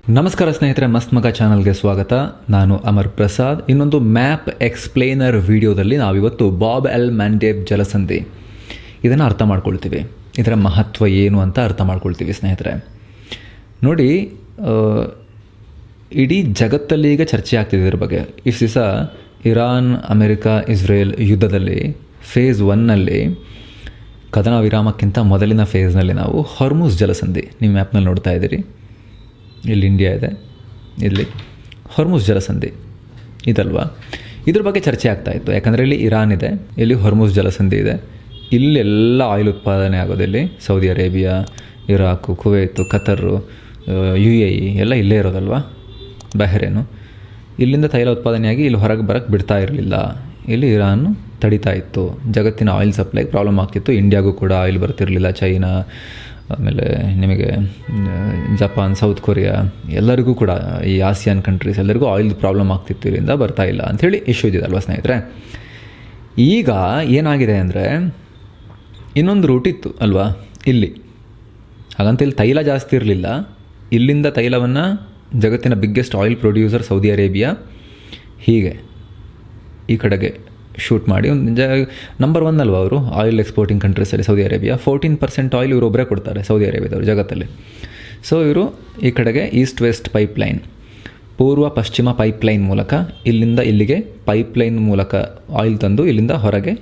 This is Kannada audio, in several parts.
ನಮಸ್ಕಾರ ಸ್ನೇಹಿತರೆ, ಮಸ್ತ್ ಮಗ ಚಾನಲ್ಗೆ ಸ್ವಾಗತ. ನಾನು ಅಮರ್ ಪ್ರಸಾದ್. ಇನ್ನೊಂದು ಮ್ಯಾಪ್ ಎಕ್ಸ್ಪ್ಲೇನರ್ ವಿಡಿಯೋದಲ್ಲಿ ನಾವಿವತ್ತು ಬಾಬ್ ಎಲ್ ಮ್ಯಾಂಡೇಬ್ ಜಲಸಂಧಿ ಇದನ್ನು ಅರ್ಥ ಮಾಡ್ಕೊಳ್ತೀವಿ. ಇದರ ಮಹತ್ವ ಏನು ಅಂತ ಅರ್ಥ ಮಾಡ್ಕೊಳ್ತೀವಿ ಸ್ನೇಹಿತರೆ. ನೋಡಿ, ಇಡೀ ಜಗತ್ತಲ್ಲಿ ಈಗ ಚರ್ಚೆ ಆಗ್ತಿದೆ ಇದ್ರ ಬಗ್ಗೆ. ಇಷ್ಟು ದಿವಸ ಇರಾನ್, ಅಮೆರಿಕ, ಇಸ್ರೇಲ್ ಯುದ್ಧದಲ್ಲಿ ಫೇಸ್ 1ನಲ್ಲಿ ಕದನ ವಿರಾಮಕ್ಕಿಂತ ಮೊದಲಿನ ಫೇಸ್ನಲ್ಲಿ ನಾವು ಹೊರ್ಮುಜ್ ಜಲಸಂಧಿ, ನೀವು ಮ್ಯಾಪ್ನಲ್ಲಿ ನೋಡ್ತಾ ಇದ್ದೀರಿ, ಇಲ್ಲಿ ಇಂಡಿಯಾ ಇದೆ, ಇಲ್ಲಿ ಹೊರ್ಮುಜ್ ಜಲಸಂಧಿ ಇದಲ್ವಾ, ಇದ್ರ ಬಗ್ಗೆ ಚರ್ಚೆ ಆಗ್ತಾಯಿತ್ತು. ಯಾಕಂದರೆ ಇಲ್ಲಿ ಇರಾನ್ ಇದೆ, ಇಲ್ಲಿ ಹೊರ್ಮುಜ್ ಜಲಸಂಧಿ ಇದೆ, ಇಲ್ಲೆಲ್ಲ ಆಯಿಲ್ ಉತ್ಪಾದನೆ ಆಗೋದು. ಇಲ್ಲಿ Saudi Arabia, Iraq, Kuwait, Qatar, UAE ಎಲ್ಲ ಇಲ್ಲೇ ಇರೋದಲ್ವ, ಬಹರೇನು. ಇಲ್ಲಿಂದ ತೈಲ ಉತ್ಪಾದನೆಯಾಗಿ ಇಲ್ಲಿ ಹೊರಗೆ ಬರೋಕ್ಕೆ ಬಿಡ್ತಾ ಇರಲಿಲ್ಲ. ಇಲ್ಲಿ ಇರಾನ್ ತಡಿತಾ ಇತ್ತು. ಜಗತ್ತಿನ ಆಯಿಲ್ ಸಪ್ಲೈಗೆ ಪ್ರಾಬ್ಲಮ್ ಆಗ್ತಿತ್ತು. ಇಂಡಿಯಾಗೂ ಕೂಡ ಆಯಿಲ್ ಬರ್ತಿರಲಿಲ್ಲ. ಚೈನಾ, ಆಮೇಲೆ ನಿಮಗೆ ಜಪಾನ್, ಸೌತ್ ಕೊರಿಯಾ ಎಲ್ಲರಿಗೂ ಕೂಡ, ಈ ಆಸಿಯಾನ್ ಕಂಟ್ರೀಸ್ ಎಲ್ಲರಿಗೂ ಆಯಿಲ್ ಪ್ರಾಬ್ಲಮ್ ಆಗ್ತಿತ್ತು, ಇದರಿಂದ ಬರ್ತಾ ಇಲ್ಲ ಅಂಥೇಳಿ ಇಶ್ಯೂ ಇದಿದಲ್ವ ಸ್ನೇಹಿತರೆ. ಈಗ ಏನಾಗಿದೆ ಅಂದರೆ, ಇನ್ನೊಂದು ರೂಟ್ ಇತ್ತು ಅಲ್ವಾ ಇಲ್ಲಿ. ಹಾಗಂತ ಇಲ್ಲಿ ತೈಲ ಜಾಸ್ತಿ ಇರಲಿಲ್ಲ. ಇಲ್ಲಿಂದ ತೈಲವನ್ನು ಜಗತ್ತಿನ biggest oil producer Saudi Arabia ಹೀಗೆ ಈ ಕಡೆಗೆ ಶೂಟ್ ಮಾಡಿ ಒಂದು ನಂಬರ್ 1 ಅಲ್ವ ಅವರು ಆಯಿಲ್ ಎಕ್ಸ್ಪೋರ್ಟಿಂಗ್ ಕಂಟ್ರೀಸಲ್ಲಿ. ಸೌದಿ ಅರೇಬಿಯಾ 14% ಆಯಿಲ್ ಇವರು ಒಬ್ಬರೇ ಕೊಡ್ತಾರೆ, ಸೌದಿ ಅರೇಬಿಯಾದವರು ಜಗತ್ತಲ್ಲಿ. ಸೊ ಇವರು ಈ ಕಡೆಗೆ ಈಸ್ಟ್ ವೆಸ್ಟ್ ಪೈಪ್ಲೈನ್, ಪೂರ್ವ ಪಶ್ಚಿಮ ಪೈಪ್ಲೈನ್ ಮೂಲಕ ಇಲ್ಲಿಂದ ಇಲ್ಲಿಗೆ ಪೈಪ್ಲೈನ್ ಮೂಲಕ ಆಯಿಲ್ ತಂದು ಇಲ್ಲಿಂದ ಹೊರಗೆ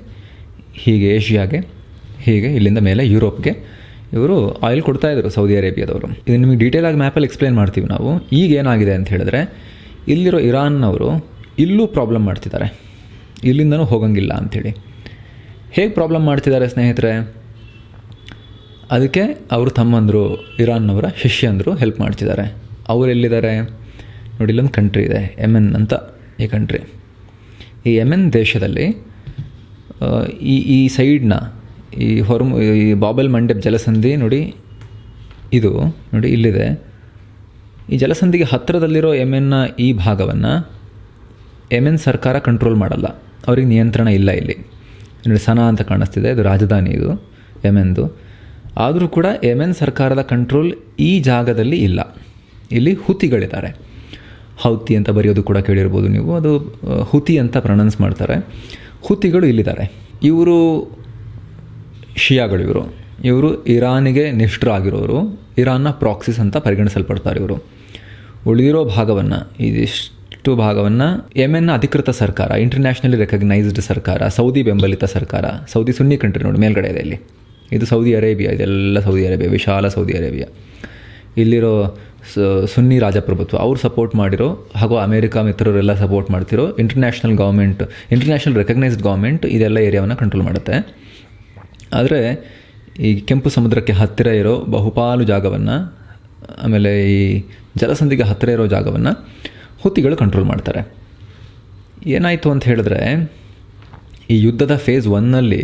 ಹೀಗೆ ಏಷ್ಯಾಗೆ, ಹೀಗೆ ಇಲ್ಲಿಂದ ಮೇಲೆ ಯುರೋಪ್ಗೆ ಇವರು ಆಯಿಲ್ ಕೊಡ್ತಾಯಿದ್ರು ಸೌದಿ ಅರೇಬಿಯಾದವರು. ಇದು ನಿಮಗೆ ಡೀಟೇಲಾಗಿ ಮ್ಯಾಪಲ್ಲಿ ಎಕ್ಸ್ಪ್ಲೇನ್ ಮಾಡ್ತೀವಿ ನಾವು. ಈಗ ಏನಾಗಿದೆ ಅಂತ ಹೇಳಿದ್ರೆ, ಇಲ್ಲಿರೋ ಇರಾನ್ನವರು ಇಲ್ಲೂ ಪ್ರಾಬ್ಲಮ್ ಮಾಡ್ತಿದ್ದಾರೆ, ಇಲ್ಲಿಂದನೂ ಹೋಗಂಗಿಲ್ಲ ಅಂಥೇಳಿ. ಹೇಗೆ ಪ್ರಾಬ್ಲಮ್ ಮಾಡ್ತಿದ್ದಾರೆ ಸ್ನೇಹಿತರೆ? ಅದಕ್ಕೆ ಅವರು ತಮ್ಮಂದರು, ಇರಾನ್ನವರ ಶಿಷ್ಯಂದರು ಹೆಲ್ಪ್ ಮಾಡ್ತಿದ್ದಾರೆ. ಅವರು ಎಲ್ಲಿದ್ದಾರೆ ನೋಡಿ, ಇಲ್ಲೊಂದು ಕಂಟ್ರಿ ಇದೆ, ಯೆಮೆನ್ ಅಂತ ಈ ಕಂಟ್ರಿ. ಈ ಯೆಮೆನ್ ದೇಶದಲ್ಲಿ ಈ ಸೈಡ್ನ ಈ ಬಾಬ್ ಎಲ್ ಮ್ಯಾಂಡೇಬ್ ಜಲಸಂಧಿ ನೋಡಿ, ಇದು ನೋಡಿ ಇಲ್ಲಿದೆ. ಈ ಜಲಸಂಧಿಗೆ ಹತ್ತಿರದಲ್ಲಿರೋ ಯೆಮೆನ್ನ ಈ ಭಾಗವನ್ನು ಯೆಮೆನ್ ಸರ್ಕಾರ ಕಂಟ್ರೋಲ್ ಮಾಡಲ್ಲ, ಅವ್ರಿಗೆ ನಿಯಂತ್ರಣ ಇಲ್ಲ. ಇಲ್ಲಿ ನೋಡಿ ಸನಾ ಅಂತ ಕಾಣಿಸ್ತಿದೆ, ಇದು ರಾಜಧಾನಿ, ಇದು ಯೆಮೆನ್ದು. ಆದರೂ ಕೂಡ ಯೆಮೆನ್ ಸರ್ಕಾರದ ಕಂಟ್ರೋಲ್ ಈ ಜಾಗದಲ್ಲಿ ಇಲ್ಲ. ಇಲ್ಲಿ ಹುತಿಗಳಿದ್ದಾರೆ. ಹೌತಿ ಅಂತ ಬರೆಯೋದು ಕೂಡ ಕೇಳಿರ್ಬೋದು ನೀವು, ಅದು ಹುತಿ ಅಂತ ಪ್ರೊನೌನ್ಸ್ ಮಾಡ್ತಾರೆ. ಹುತಿಗಳು ಇಲ್ಲಿದ್ದಾರೆ. ಇವರು ಶಿಯಾಗಳು. ಇವರು ಇರಾನಿಗೆ ನಿಷ್ಠರಾಗಿರೋರು, ಇರಾನ್ನ ಪ್ರಾಕ್ಸಿಸ್ ಅಂತ ಪರಿಗಣಿಸಲ್ಪಡ್ತಾರೆ ಇವರು. ಉಳಿದಿರೋ ಭಾಗವನ್ನು, ಇದಿಷ್ಟು ಭಾಗವನ್ನು ಯೆಮೆನ್ನ ಅಧಿಕೃತ ಸರ್ಕಾರ, ಇಂಟರ್ನ್ಯಾಷನಲಿ ರೆಕಗ್ನೈಸ್ಡ್ ಸರ್ಕಾರ, ಸೌದಿ ಬೆಂಬಲಿತ ಸರ್ಕಾರ. ಸೌದಿ ಸುನ್ನಿ ಕಂಟ್ರಿ ನೋಡಿ ಮೇಲ್ಗಡೆ ಇದೆ ಇಲ್ಲಿ, ಇದು ಸೌದಿ ಅರೇಬಿಯಾ, ಇದೆಲ್ಲ ಸೌದಿ ಅರೇಬಿಯಾ, ವಿಶಾಲ ಸೌದಿ ಅರೇಬಿಯಾ. ಇಲ್ಲಿರೋ ಸುನ್ನಿ ರಾಜಪ್ರಭುತ್ವ, ಅವ್ರು ಸಪೋರ್ಟ್ ಮಾಡಿರೋ ಹಾಗೂ ಅಮೇರಿಕ ಮಿತ್ರರೆಲ್ಲ ಸಪೋರ್ಟ್ ಮಾಡ್ತಿರೋ international government, international recognised government ಇದೆಲ್ಲ ಏರಿಯಾವನ್ನು ಕಂಟ್ರೋಲ್ ಮಾಡುತ್ತೆ. ಆದರೆ ಈ ಕೆಂಪು ಸಮುದ್ರಕ್ಕೆ ಹತ್ತಿರ ಇರೋ ಬಹುಪಾಲು ಜಾಗವನ್ನು, ಆಮೇಲೆ ಈ ಜಲಸಂಧಿಗೆ ಹತ್ತಿರ ಇರೋ ಜಾಗವನ್ನು ಹುತಿಗಳು ಕಂಟ್ರೋಲ್ ಮಾಡ್ತಾರೆ. ಏನಾಯಿತು ಅಂತ ಹೇಳಿದ್ರೆ, ಈ ಯುದ್ಧದ ಫೇಸ್ 1ನಲ್ಲಿ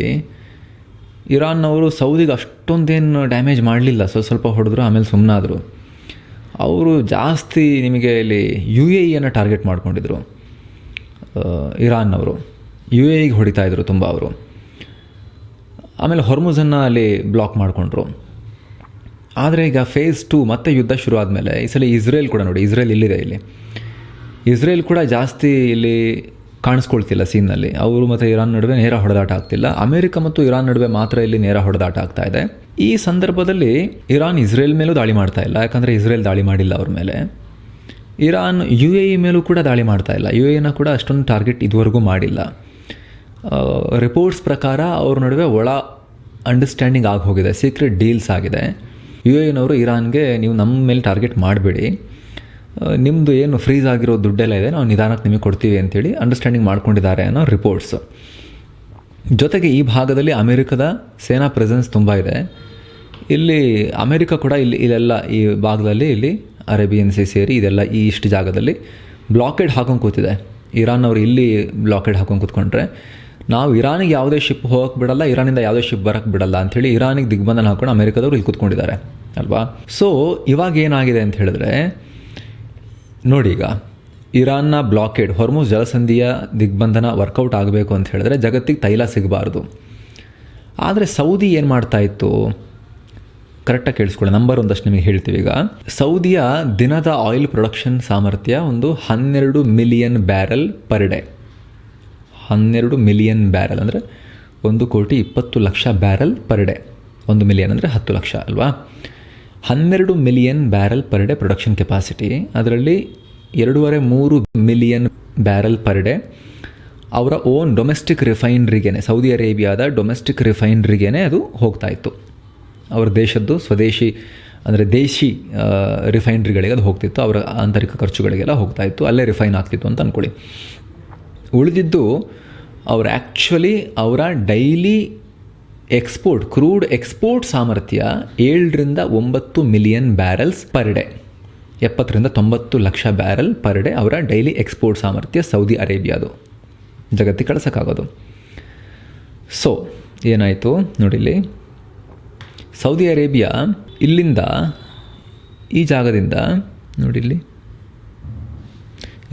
ಇರಾನ್ನವರು ಸೌದಿಗೆ ಅಷ್ಟೊಂದೇನು ಡ್ಯಾಮೇಜ್ ಮಾಡಲಿಲ್ಲ, ಸ್ವಲ್ಪ ಹೊಡೆದ್ರು, ಆಮೇಲೆ ಸುಮ್ಮನಾದರು. ಅವರು ಜಾಸ್ತಿ ನಿಮಗೆ ಇಲ್ಲಿ UAEಯನ್ನು ಟಾರ್ಗೆಟ್ ಮಾಡ್ಕೊಂಡಿದ್ರು. ಇರಾನ್ನವರು UAEಗೆ ಹೊಡಿತಾಯಿದ್ರು ತುಂಬ ಅವರು. ಆಮೇಲೆ ಹೊರ್ಮುಜನ್ನು ಅಲ್ಲಿ ಬ್ಲಾಕ್ ಮಾಡಿಕೊಂಡ್ರು. ಆದರೆ ಈಗ ಫೇಸ್ 2 ಮತ್ತೆ ಯುದ್ಧ ಶುರು ಆದಮೇಲೆ ಈ ಸಲ ಇಸ್ರೇಲ್ ಕೂಡ ನೋಡಿ, ಇಸ್ರೇಲ್ ಇಲ್ಲಿದೆ, ಇಲ್ಲಿ ಇಸ್ರೇಲ್ ಕೂಡ ಜಾಸ್ತಿ ಇಲ್ಲಿ ಕಾಣಿಸ್ಕೊಳ್ತಿಲ್ಲ ಸೀನ್ನಲ್ಲಿ. ಅವರು ಮತ್ತು ಇರಾನ್ ನಡುವೆ ನೇರ ಹೊಡೆದಾಟ ಆಗ್ತಿಲ್ಲ. ಅಮೇರಿಕ ಮತ್ತು ಇರಾನ್ ನಡುವೆ ಮಾತ್ರ ಇಲ್ಲಿ ನೇರ ಹೊಡೆದಾಟ ಆಗ್ತಾ ಇದೆ. ಈ ಸಂದರ್ಭದಲ್ಲಿ ಇರಾನ್ ಇಸ್ರೇಲ್ ಮೇಲೂ ದಾಳಿ ಮಾಡ್ತಾ ಇಲ್ಲ, ಯಾಕಂದರೆ ಇಸ್ರೇಲ್ ದಾಳಿ ಮಾಡಿಲ್ಲ ಅವ್ರ ಮೇಲೆ. ಇರಾನ್ UAE ಮೇಲೂ ಕೂಡ ದಾಳಿ ಮಾಡ್ತಾ ಇಲ್ಲ, UAEನ ಕೂಡ ಅಷ್ಟೊಂದು ಟಾರ್ಗೆಟ್ ಇದುವರೆಗೂ ಮಾಡಿಲ್ಲ. ರಿಪೋರ್ಟ್ಸ್ ಪ್ರಕಾರ ಅವ್ರ ನಡುವೆ ಒಳ ಅಂಡರ್ಸ್ಟ್ಯಾಂಡಿಂಗ್ ಆಗಿ ಹೋಗಿದೆ, ಸೀಕ್ರೆಟ್ ಡೀಲ್ಸ್ ಆಗಿದೆ. UAEನವರು ಇರಾನ್ಗೆ, ನೀವು ನಮ್ಮ ಮೇಲೆ ಟಾರ್ಗೆಟ್ ಮಾಡಬೇಡಿ, ನಿಮ್ಮದು ಏನು ಫ್ರೀಸ್ ಆಗಿರೋ ದುಡ್ಡೆಲ್ಲ ಇದೆ, ನಾವು ನಿಧಾನಕ್ಕೆ ನಿಮಗೆ ಕೊಡ್ತೀವಿ ಅಂತೇಳಿ ಅಂಡರ್ಸ್ಟ್ಯಾಂಡಿಂಗ್ ಮಾಡ್ಕೊಂಡಿದ್ದಾರೆ ಅನ್ನೋ ರಿಪೋರ್ಟ್ಸ್. ಜೊತೆಗೆ ಈ ಭಾಗದಲ್ಲಿ ಅಮೇರಿಕದ ಸೇನಾ ಪ್ರೆಸೆನ್ಸ್ ತುಂಬ ಇದೆ. ಇಲ್ಲಿ ಅಮೇರಿಕ ಕೂಡ ಇಲ್ಲೆಲ್ಲ ಈ ಭಾಗದಲ್ಲಿ, ಇಲ್ಲಿ ಅರೇಬಿಯನ್ ಸಿ ಸೇರಿ ಇದೆಲ್ಲ ಈ ಇಷ್ಟು ಜಾಗದಲ್ಲಿ ಬ್ಲಾಕೇಡ್ ಹಾಕೊಂಡು ಕೂತಿದೆ. ಇರಾನ್ನವರು ಇಲ್ಲಿ ಬ್ಲಾಕೇಡ್ ಹಾಕೊಂಡು ಕೂತ್ಕೊಂಡ್ರೆ ನಾವು ಇರಾನಿಗೆ ಯಾವುದೇ ಶಿಪ್ ಹೋಗಕ್ಕೆ ಬಿಡಲ್ಲ, ಇರಾನಿಂದ ಯಾವುದೇ ಶಿಪ್ ಬರೋಕ್ಕೆ ಬಿಡಲ್ಲ ಅಂಥೇಳಿ ಇರಾನಿಗೆ ದಿಗ್ಬಂಧನ ಹಾಕೊಂಡು ಅಮೇರಿಕದವರು ಇಲ್ಲಿ ಕೂತ್ಕೊಂಡಿದ್ದಾರೆ ಅಲ್ವಾ. ಸೊ ಇವಾಗ ಏನಾಗಿದೆ ಅಂತ ಹೇಳಿದ್ರೆ ನೋಡಿ, ಈಗ ಇರಾನ್ನ ಬ್ಲಾಕೇಡ್, ಹೊರ್ಮುಜ್ ಜಲಸಂಧಿಯ ದಿಗ್ಬಂಧನ ವರ್ಕೌಟ್ ಆಗಬೇಕು ಅಂತ ಹೇಳಿದ್ರೆ ಜಗತ್ತಿಗೆ ತೈಲ ಸಿಗಬಾರ್ದು. ಆದರೆ ಸೌದಿ ಏನು ಮಾಡ್ತಾಯಿತ್ತು, ಕರೆಕ್ಟಾಗಿ ಕೇಳಿಸ್ಕೊಳ್ಳಿ, ನಂಬರ್ ಒಂದಷ್ಟು ನಿಮಗೆ ಹೇಳ್ತೀವಿ. ಈಗ ಸೌದಿಯ ದಿನದ ಆಯಿಲ್ ಪ್ರೊಡಕ್ಷನ್ ಸಾಮರ್ಥ್ಯ ಒಂದು 12 million barrel per day. 12 million barrel ಅಂದರೆ 1,20,00,000 ಬ್ಯಾರಲ್ ಪರ್ ಡೇ. 1 ಮಿಲಿಯನ್ ಅಂದರೆ 10 ಲಕ್ಷ ಅಲ್ವಾ. 12 million barrel per day production capacity. ಅದರಲ್ಲಿ 2.5-3 ಮಿಲಿಯನ್ ಬ್ಯಾರಲ್ ಪರ್ ಡೇ ಅವರ ಓನ್ ಡೊಮೆಸ್ಟಿಕ್ ರಿಫೈನ್ರಿಗೇ, ಸೌದಿ ಅರೇಬಿಯಾದ ಡೊಮೆಸ್ಟಿಕ್ ರಿಫೈನ್ರಿಗೇ ಅದು ಹೋಗ್ತಾ ಇತ್ತು. ಅವರ ದೇಶದ್ದು ಸ್ವದೇಶಿ ಅಂದರೆ ದೇಶಿ ರಿಫೈನ್ರಿಗಳಿಗೆ ಅದು ಹೋಗ್ತಿತ್ತು. ಅವರ ಆಂತರಿಕ ಖರ್ಚುಗಳಿಗೆಲ್ಲ ಹೋಗ್ತಾ ಇತ್ತು, ಅಲ್ಲೇ ರಿಫೈನ್ ಆಗ್ತಿತ್ತು ಅಂತ ಅಂದ್ಕೊಳ್ಳಿ. ಉಳಿದಿದ್ದು ಅವರು ಆ್ಯಕ್ಚುಲಿ ಅವರ ಡೈಲಿ ಎಕ್ಸ್ಪೋರ್ಟ್, ಕ್ರೂಡ್ ಎಕ್ಸ್ಪೋರ್ಟ್ ಸಾಮರ್ಥ್ಯ 7-9 million barrels per day. 70-90 lakh barrel per day ಅವರ ಡೈಲಿ ಎಕ್ಸ್ಪೋರ್ಟ್ ಸಾಮರ್ಥ್ಯ ಸೌದಿ ಅರೇಬಿಯಾದು, ಜಗತ್ತಿಗೆ ಕಳಿಸೋಕ್ಕಾಗೋದು. ಸೊ ಏನಾಯಿತು ನೋಡಿಲ್ಲಿ, ಸೌದಿ ಅರೇಬಿಯಾ ಇಲ್ಲಿಂದ, ಈ ಜಾಗದಿಂದ ನೋಡಿಲ್ಲಿ,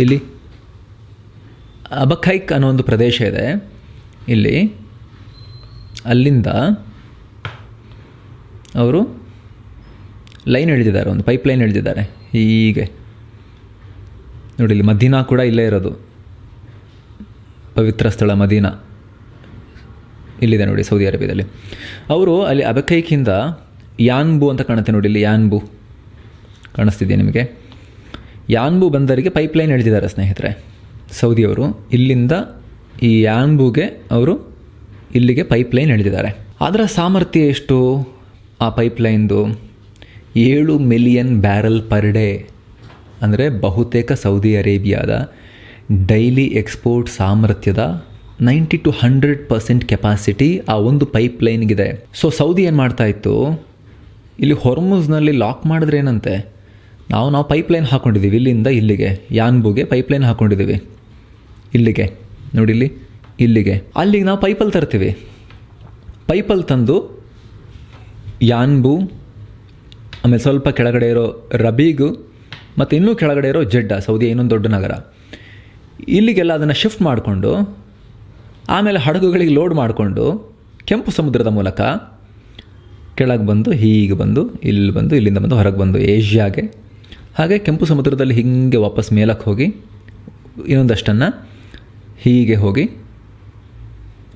ಇಲ್ಲಿ ಅಬಖೈಕ್ ಅನ್ನೋ ಒಂದು ಪ್ರದೇಶ ಇದೆ ಇಲ್ಲಿ, ಅಲ್ಲಿಂದ ಅವರು ಲೈನ್ ಎಳೆದಿದ್ದಾರೆ, ಒಂದು ಪೈಪ್ ಲೈನ್ ಎಳೆದಿದ್ದಾರೆ. ಹೀಗೆ ನೋಡಿ, ಇಲ್ಲಿ ಮದೀನಾ ಕೂಡ ಇಲ್ಲೇ ಇರೋದು, ಪವಿತ್ರ ಸ್ಥಳ ಮದೀನಾ ಇಲ್ಲಿದೆ ನೋಡಿ ಸೌದಿ ಅರೇಬಿಯಾದಲ್ಲಿ. ಅವರು ಅಲ್ಲಿ ಅಬಖೈಕಿಂದ ಯಾನ್ಬು ಅಂತ ಕಾಣುತ್ತೆ ನೋಡಿ, ಇಲ್ಲಿ ಯಾನ್ಬು ಕಾಣಿಸ್ತಿದೆಯಾ ನಿಮಗೆ? ಯಾನ್ಬು ಬಂದರಿಗೆ ಪೈಪ್ ಲೈನ್ ಎಳೆದಿದ್ದಾರೆ ಸ್ನೇಹಿತರೆ ಸೌದಿಯವರು. ಇಲ್ಲಿಂದ ಈ ಯಾನ್ಬುಗೆ ಅವರು ಇಲ್ಲಿಗೆ ಪೈಪ್ ಲೈನ್ ಎಳೆದಿದ್ದಾರೆ. ಅದರ ಸಾಮರ್ಥ್ಯ ಎಷ್ಟು ಆ ಪೈಪ್ ಲೈನ್ದು? 7 ಮಿಲಿಯನ್ ಬ್ಯಾರಲ್ ಪರ್ ಡೇ. ಅಂದರೆ ಬಹುತೇಕ ಸೌದಿ ಅರೇಬಿಯಾದ ಡೈಲಿ ಎಕ್ಸ್ಪೋರ್ಟ್ ಸಾಮರ್ಥ್ಯದ 90-100% ಕೆಪಾಸಿಟಿ ಆ ಒಂದು ಪೈಪ್ ಲೈನ್ಗಿದೆ. ಸೊ ಸೌದಿ ಏನು ಮಾಡ್ತಾ ಇತ್ತು, ಇಲ್ಲಿ ಹೊರ್ಮುಜ್ನಲ್ಲಿ ಲಾಕ್ ಮಾಡಿದ್ರೆ ಏನಂತೆ, ನಾವು ಪೈಪ್ ಲೈನ್ ಹಾಕ್ಕೊಂಡಿದ್ದೀವಿ ಇಲ್ಲಿಂದ ಇಲ್ಲಿಗೆ, ಯಾನ್ಬುಗೆ ಪೈಪ್ ಲೈನ್ ಹಾಕ್ಕೊಂಡಿದ್ದೀವಿ ಇಲ್ಲಿಗೆ ನೋಡಿ, ಇಲ್ಲಿಗೆ ಅಲ್ಲಿಗೆ ನಾವು ಪೈಪಲ್ಲಿ ತರ್ತೀವಿ. ಪೈಪಲ್ಲಿ ತಂದು ಯಾನ್ಬು, ಆಮೇಲೆ ಸ್ವಲ್ಪ ಕೆಳಗಡೆ ಇರೋ ರಬೀಗು, ಮತ್ತು ಇನ್ನೂ ಕೆಳಗಡೆ ಇರೋ ಜೆಡ್ಡಾ, ಸೌದಿಯ ಇನ್ನೊಂದು ದೊಡ್ಡ ನಗರ, ಇಲ್ಲಿಗೆಲ್ಲ ಅದನ್ನು ಶಿಫ್ಟ್ ಮಾಡಿಕೊಂಡು ಆಮೇಲೆ ಹಡಗುಗಳಿಗೆ ಲೋಡ್ ಮಾಡಿಕೊಂಡು ಕೆಂಪು ಸಮುದ್ರದ ಮೂಲಕ ಕೆಳಗೆ ಬಂದು, ಹೀಗೆ ಬಂದು, ಇಲ್ಲಿ ಬಂದು, ಇಲ್ಲಿಂದ ಬಂದು ಹೊರಗೆ ಬಂದು ಏಷ್ಯಾಗೆ, ಹಾಗೆ ಕೆಂಪು ಸಮುದ್ರದಲ್ಲಿ ಹೀಗೆ ವಾಪಸ್ ಮೇಲಕ್ಕೆ ಹೋಗಿ ಇನ್ನೊಂದಷ್ಟನ್ನು ಹೀಗೆ ಹೋಗಿ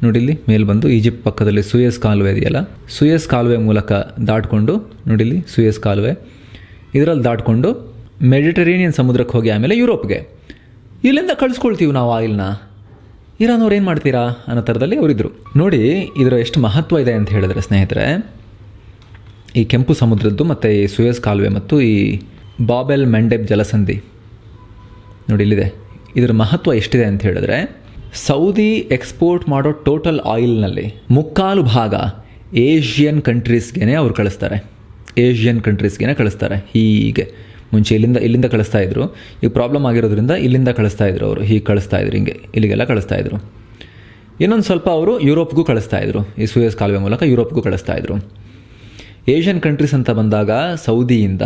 ನೋಡಿಲ್ಲಿ ಮೇಲೆ ಬಂದು ಈಜಿಪ್ಟ್ ಪಕ್ಕದಲ್ಲಿ ಸುಯೆಸ್ ಕಾಲುವೆ ಇದೆಯಲ್ಲ, ಸುಯೆಸ್ ಕಾಲುವೆ ಮೂಲಕ ದಾಟ್ಕೊಂಡು ನೋಡಿಲ್ಲಿ ಸುಯೆಸ್ ಕಾಲುವೆ, ಇದರಲ್ಲಿ ದಾಟ್ಕೊಂಡು ಮೆಡಿಟರೇನಿಯನ್ ಸಮುದ್ರಕ್ಕೆ ಹೋಗಿ ಆಮೇಲೆ ಯುರೋಪ್ಗೆ ಇಲ್ಲಿಂದ ಕಳಿಸ್ಕೊಳ್ತೀವಿ ನಾವು ಆಯಿಲ್ನ. ಇರಾನ್ ಅವ್ರು ಏನು ಮಾಡ್ತೀರಾ ಅನ್ನೋ ಥರದಲ್ಲಿ ಅವರಿದ್ದರು ನೋಡಿ. ಇದರ ಎಷ್ಟು ಮಹತ್ವ ಇದೆ ಅಂತ ಹೇಳಿದ್ರೆ ಸ್ನೇಹಿತರೆ, ಈ ಕೆಂಪು ಸಮುದ್ರದ್ದು ಮತ್ತು ಈ ಸುಯೆಸ್ ಕಾಲುವೆ ಮತ್ತು ಈ ಬಾಬೆಲ್ ಮೆಂಡೆಬ್ ಜಲಸಂಧಿ ನೋಡಿ ಇಲ್ಲಿದೆ. ಇದರ ಮಹತ್ವ ಎಷ್ಟಿದೆ ಅಂತ ಹೇಳಿದ್ರೆ, ಸೌದಿ ಎಕ್ಸ್ಪೋರ್ಟ್ ಮಾಡೋ ಟೋಟಲ್ ಆಯಿಲ್ನಲ್ಲಿ 3/4 ಭಾಗ ಏಷ್ಯನ್ ಕಂಟ್ರೀಸ್ಗೆ ಅವ್ರು ಕಳಿಸ್ತಾರೆ. ಏಷ್ಯನ್ ಕಂಟ್ರೀಸ್ಗೆ ಕಳಿಸ್ತಾರೆ. ಹೀಗೆ ಮುಂಚೆ ಇಲ್ಲಿಂದ ಕಳಿಸ್ತಾ ಇದ್ರು, ಈಗ ಪ್ರಾಬ್ಲಮ್ ಆಗಿರೋದ್ರಿಂದ ಇಲ್ಲಿಂದ ಕಳಿಸ್ತಾ ಇದ್ರು ಅವರು, ಹೀಗೆ ಕಳಿಸ್ತಾ ಇದ್ರು, ಹಿಂಗೆ ಇಲ್ಲಿಗೆಲ್ಲ ಕಳಿಸ್ತಾ ಇದ್ರು. ಇನ್ನೊಂದು ಸ್ವಲ್ಪ ಅವರು ಯುರೋಪ್ಗೂ ಕಳಿಸ್ತಾ ಇದ್ರು, ಈ ಸುಯೆಸ್ ಕಾಲುವೆ ಮೂಲಕ ಯುರೋಪ್ಗೂ ಕಳಿಸ್ತಾ ಇದ್ರು. ಏಷ್ಯನ್ ಕಂಟ್ರೀಸ್ ಅಂತ ಬಂದಾಗ ಸೌದಿಯಿಂದ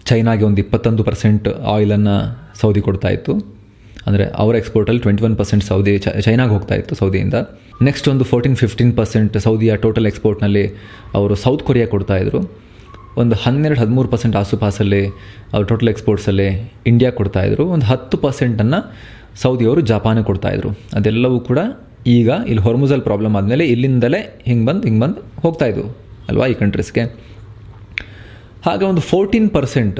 ಚೈನಾಗೆ ಒಂದು 21% ಆಯಿಲನ್ನು ಸೌದಿ ಕೊಡ್ತಾ ಇತ್ತು. ಅಂದರೆ ಅವರ ಎಕ್ಸ್ಪೋರ್ಟಲ್ಲಿ 21% ಸೌದಿ ಚೈನಾಗೆ ಹೋಗ್ತಾ ಇತ್ತು ಸೌದಿಯಿಂದ. ನೆಕ್ಸ್ಟ್ ಒಂದು 14-15% ಸೌದಿಯ ಟೋಟಲ್ ಎಕ್ಸ್ಪೋರ್ಟ್ನಲ್ಲಿ ಅವರು ಸೌತ್ ಕೊರಿಯಾ ಕೊಡ್ತಾಯಿದ್ರು. ಒಂದು 12-13% ಆಸುಪಾಸಲ್ಲಿ ಅವ್ರು ಟೋಟಲ್ ಎಕ್ಸ್ಪೋರ್ಟ್ಸಲ್ಲಿ ಇಂಡಿಯಾ ಕೊಡ್ತಾಯಿದ್ರು. ಒಂದು 10% ಸೌದಿಯವರು ಜಪಾನಿಗೆ ಕೊಡ್ತಾಯಿದ್ರು. ಅದೆಲ್ಲವೂ ಕೂಡ ಈಗ ಇಲ್ಲಿ ಹೊರ್ಮುಜಲ್ ಪ್ರಾಬ್ಲಮ್ ಆದಮೇಲೆ ಇಲ್ಲಿಂದಲೇ ಹಿಂಗೆ ಬಂದು ಹೋಗ್ತಾಯಿದ್ವು ಅಲ್ವಾ ಈ ಕಂಟ್ರೀಸ್ಗೆ. ಹಾಗೆ ಒಂದು 14%